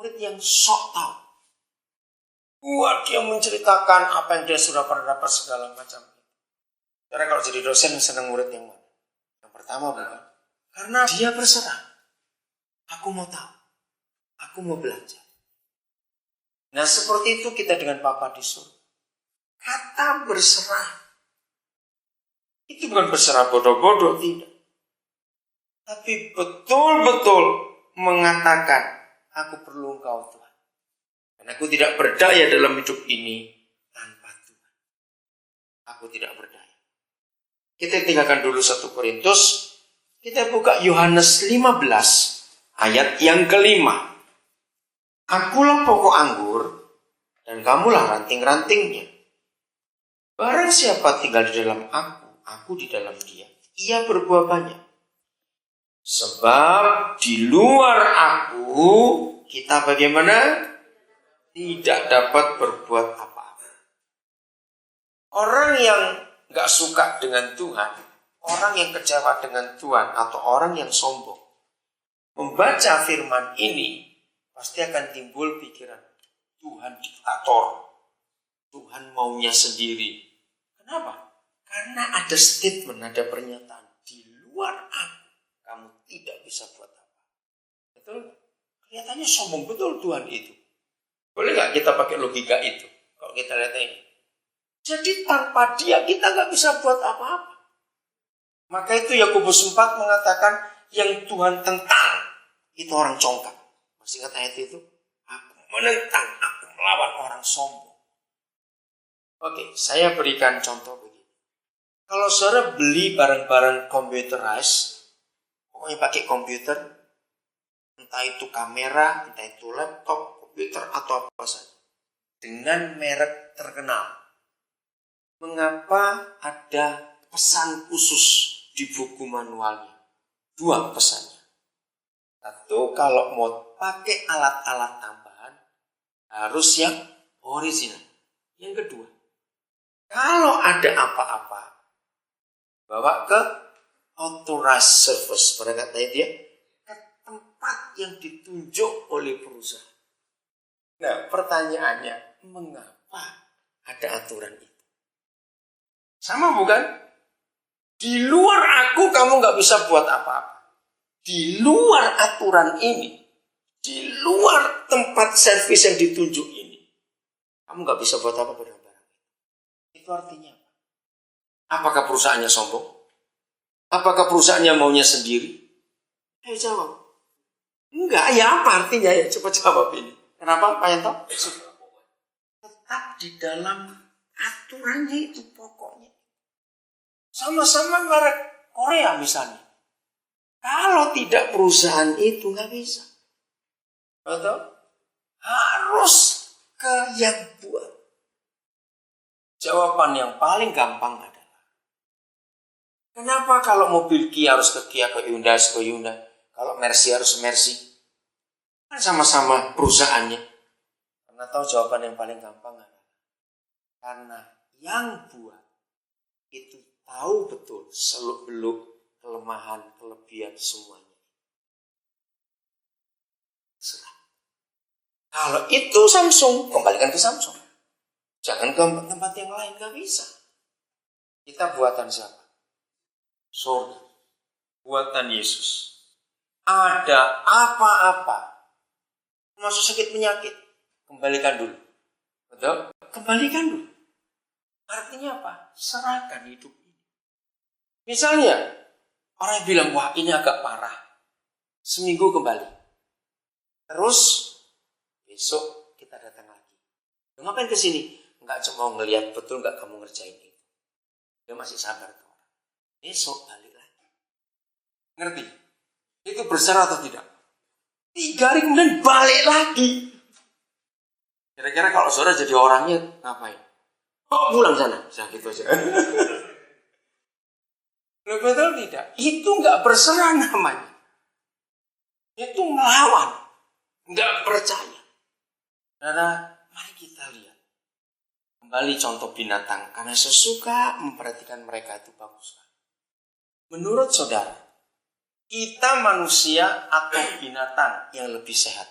murid yang sok tahu. Wah, dia menceritakan apa yang dia sudah pernah dapat segala macam. Karena kalau jadi dosen senang murid yang mana? Yang pertama bukan? Karena dia berserah. Aku mau tahu. Aku mau belajar. Nah seperti itu kita dengan Bapa di surga. Kata berserah. Itu bukan berserah bodoh-bodoh, tidak. Tapi betul-betul mengatakan, aku perlu Engkau Tuhan. Dan aku tidak berdaya dalam hidup ini tanpa Tuhan. Aku tidak berdaya. Kita tinggalkan dulu 1 Korintus. Kita buka Yohanes 15 ayat yang kelima. Akulah pokok anggur dan kamulah ranting-rantingnya. Barang siapa tinggal di dalam aku di dalam dia, ia berbuah banyak. Sebab di luar aku, kita bagaimana? Tidak dapat berbuat apa-apa. Orang yang gak suka dengan Tuhan, orang yang kecewa dengan Tuhan, atau orang yang sombong, membaca firman ini, pasti akan timbul pikiran, Tuhan diktator, Tuhan maunya sendiri. Kenapa? Karena ada statement, ada pernyataan, di luar aku, kamu tidak bisa buat apa. Betul? Kelihatannya sombong betul Tuhan itu. Boleh gak kita pakai logika itu? Kalau kita lihat ini. Jadi tanpa dia kita gak bisa buat apa-apa. Maka itu Yakobus 4 mengatakan yang Tuhan tentang itu orang congkak. Masih ingat ayat itu? Aku menentang, aku melawan orang sombong. Oke, saya berikan contoh begini. Kalau saudara beli barang-barang computerized, pokoknya pakai komputer, entah itu kamera, entah itu laptop, komputer, atau apa saja, dengan merek terkenal. Mengapa ada pesan khusus di buku manualnya? 2 pesannya. Satu, kalau mau pakai alat-alat tambahan, harus yang original. Yang kedua, kalau ada apa-apa, bawa ke authorized service. Pada kata dia, ke tempat yang ditunjuk oleh perusahaan. Nah, pertanyaannya, mengapa ada aturan itu? Sama bukan? Di luar aku kamu gak bisa buat apa-apa. Di luar aturan ini, di luar tempat servis yang ditunjuk ini, kamu gak bisa buat apa-apa dengan barang. Itu artinya apa? Apakah perusahaannya sombong? Apakah perusahaannya maunya sendiri? Ayo jawab. Enggak, ya apa artinya ya? Coba jawab ini. Kenapa Pak Yanto? Tetap di dalam aturannya itu pokoknya. Sama-sama merek Korea misalnya. Kalau tidak perusahaan itu nggak bisa. Betul? Harus ke yang buat. Jawaban yang paling gampang adalah, kenapa kalau mobil Kia harus ke Kia, ke Hyundai, ke Hyundai? Kalau Mercy harus Mercy? Kan sama-sama perusahaannya. Karena tahu jawaban yang paling gampang adalah, karena yang buat itu tahu betul seluk-beluk kelemahan, kelebihan semuanya. Serah. Kalau itu Samsung, kembalikan ke Samsung. Jangan ke tempat yang lain, gak bisa. Kita buatan siapa? Surga. Buatan Yesus. Ada apa-apa, masuk sakit penyakit, kembalikan dulu. Betul? Kembalikan dulu. Artinya apa? Serahkan hidup ini. Misalnya, orang yang bilang, wah ini agak parah. Seminggu kembali. Terus, besok kita datang lagi. Ngapain kesini? Enggak cuma ngelihat betul enggak kamu ngerjain itu. Dia masih sabar tuh. Besok balik lagi. Ngerti? Itu berserah atau tidak? 3 hari kemudian balik lagi. Kira-kira kalau saudara jadi orangnya ngapain? Oh pulang sana. Saya gitu aja. Betul tidak? Itu enggak berserah namanya. Itu melawan. Enggak percaya. Karena mari kita lihat. Kembali contoh binatang. Karena sesuka memperhatikan mereka itu bagus. Menurut saudara, kita manusia atau binatang yang lebih sehat?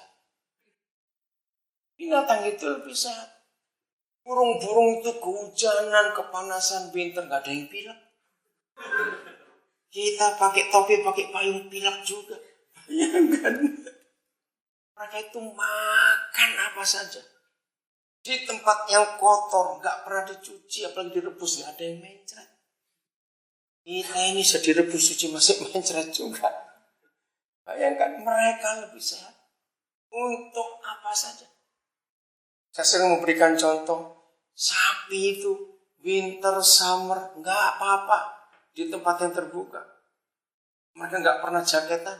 Binatang itu lebih sehat. Burung-burung itu kehujanan, kepanasan, pinter, nggak ada yang pilek. Kita pakai topi, pakai payung, pilek juga. Ya kan? Mereka itu makan apa saja. Di tempat yang kotor, nggak pernah dicuci, apalagi direbus, nggak ada yang mencret. Kita ini sudah direbus suci masih mencret juga. Bayangkan mereka lebih sehat. Untuk apa saja. Saya sering memberikan contoh. Sapi itu winter, summer, nggak apa-apa di tempat yang terbuka. Mereka nggak pernah jaketan.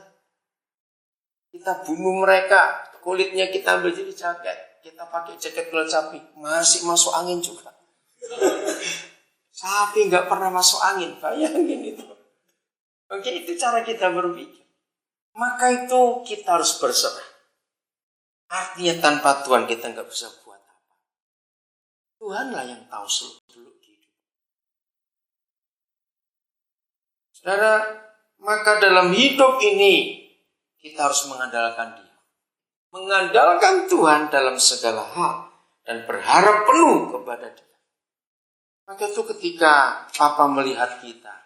Kita bunuh mereka, kulitnya kita ambil jadi jaket. Kita pakai jaket kulit sapi, masih masuk angin juga. Sapi nggak pernah masuk angin, bayangin itu. Oke, itu cara kita berpikir. Maka itu kita harus berserah. Artinya tanpa Tuhan kita nggak bisa buat apa. Tuhanlah yang tahu seluk-beluk hidup. Saudara, maka dalam hidup ini kita harus mengandalkan Dia. Mengandalkan Tuhan dalam segala hal dan berharap penuh kepada Dia. Maka itu ketika Papa melihat kita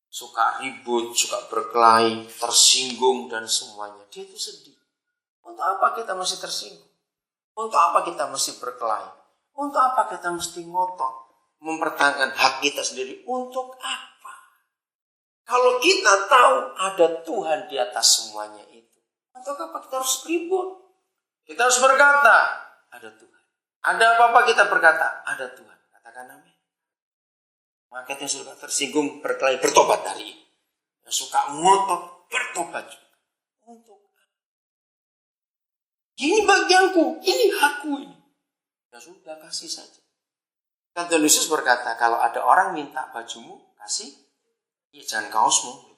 suka ribut, suka berkelahi, tersinggung dan semuanya, Dia itu sedih. Untuk apa kita mesti tersinggung? Untuk apa kita mesti berkelahi? Untuk apa kita mesti ngotot? Mempertahankan hak kita sendiri. Untuk apa? Kalau kita tahu ada Tuhan di atas semuanya itu. Untuk apa kita harus ribut? Kita harus berkata, ada Tuhan. Ada apa-apa kita berkata, ada Tuhan. Katakan amin. Maka yang suka tersinggung, berkelahi, bertobat dari ini. Yang suka ngotot, bertobat juga. Untuk ini bagianku, ini hakku ini. Ya sudah, kasih saja. Kan Tuhan Yesus berkata, kalau ada orang minta bajumu, kasih. Ya jangan kaosmu.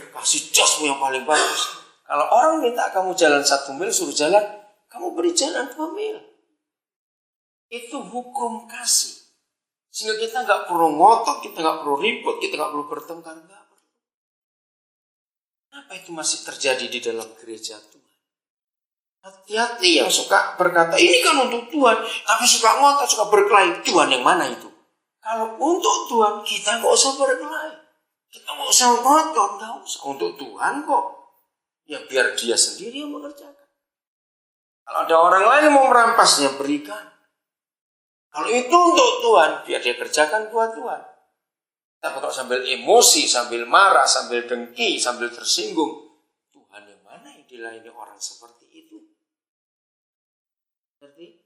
Kasih jasmu yang paling bagus. Kalau orang minta kamu jalan 1 mil, suruh jalan, kamu beri jalan 2 mil. Itu hukum kasih. Sehingga kita nggak perlu ngotot, kita nggak perlu ribut, kita nggak perlu bertengkar. Kenapa itu masih terjadi di dalam gereja Tuhan? Hati-hati yang suka berkata, ini kan untuk Tuhan, tapi suka ngotot, suka berkelahi. Tuhan yang mana itu? Kalau untuk Tuhan, kita nggak usah berkelahi. Kita nggak usah ngotot, nggak usah. Untuk Tuhan kok. Ya biar Dia sendiri yang mengerjakan. Kalau ada orang lain yang mau merampasnya, berikan. Kalau itu untuk Tuhan, biar Dia kerjakan buat Tuhan. Tapi kalau sambil emosi, sambil marah, sambil dengki, sambil tersinggung, Tuhan yang mana yang dilayani orang seperti itu? Jadi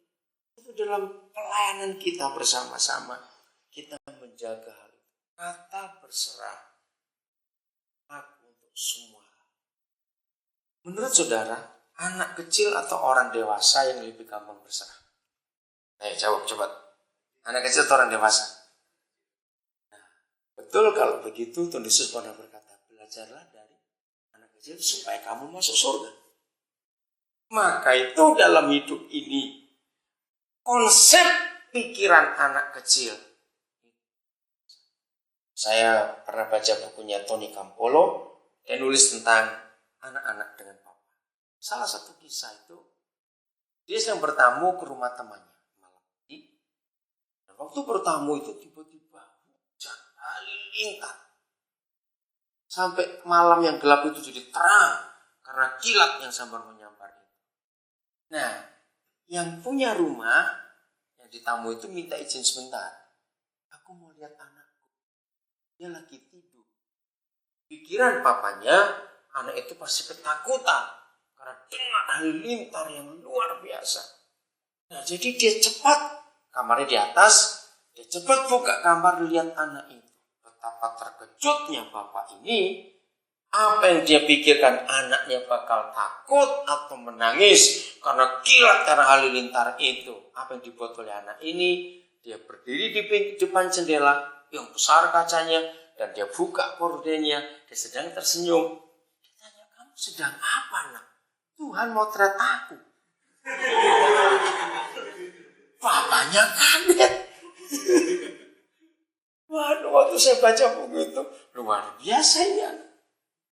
itu dalam pelayanan kita bersama-sama, kita menjaga hal itu. Kata berserah, hak untuk semua. Menurut saudara, anak kecil atau orang dewasa yang lebih gampang berserah? Ayo jawab cepat. Anak kecil atau orang dewasa? Nah, betul kalau begitu Tuhan Yesus pernah berkata, belajarlah dari anak kecil supaya kamu masuk surga. Maka itu dalam hidup ini, konsep pikiran anak kecil. Saya pernah baca bukunya Tony Campolo, dia nulis tentang anak-anak dengan papa. Salah satu kisah itu, dia sedang bertamu ke rumah temannya malam. Dan waktu bertamu itu tiba-tiba hujan halilintar. Sampai malam yang gelap itu jadi terang karena kilat yang sambar menyambar itu. Nah, yang punya rumah, yang ditamu itu minta izin sebentar. Aku mau lihat anakku. Dia lagi tidur. Pikiran papanya, anak itu pasti ketakutan. Karena dengar halilintar yang luar biasa. Nah, jadi dia cepat, kamarnya di atas, dia cepat buka kamar lihat anak itu. Betapa terkejutnya bapak ini. Apa yang dia pikirkan, anaknya bakal takut atau menangis karena kilat karena halilintar itu. Apa yang dibuat oleh anak ini? Dia berdiri di depan jendela yang besar kacanya dan dia buka kordennya. Dia sedang tersenyum. Dia tanya, kamu sedang apa nak? Tuhan motret aku. Bapaknya kaget. Waduh, waktu saya baca buku itu luar biasa ya.